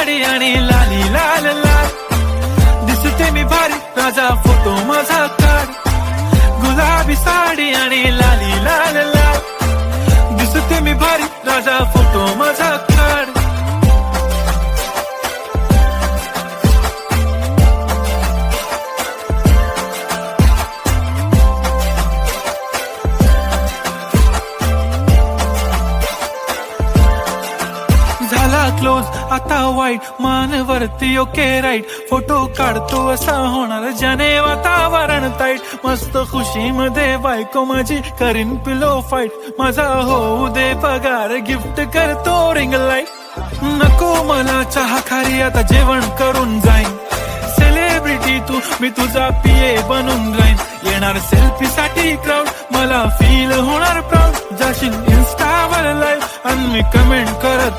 साडी आणि लाली लाल लाल, दिसते मी भारी राजा फोटो माझा काढ. गुलाबी साडी आणि लाली लाल लाल, दिसते मी भारी राजा फोटो माझा काढ. झाला क्लोज आता वाईट, मानवरती ओके राईट, फोटो काढतो असा होणार ज्याने वातावरण ताईट. मस्त खुशी मध्ये बायको माझी करीन पिलो फाईट, माझा होऊ दे पगार गिफ्ट करतो रिंग लाईट. नको मला चहा खारी आता जेवण करून जाईन, सेलिब्रिटी तू मी तुझा पिये बनून राहीन. येणार सेल्फी साठी क्राऊड, मला फील होणार प्राऊड, जाशील इन्स्टावर लाईव्ह आणि मी कमेंट करत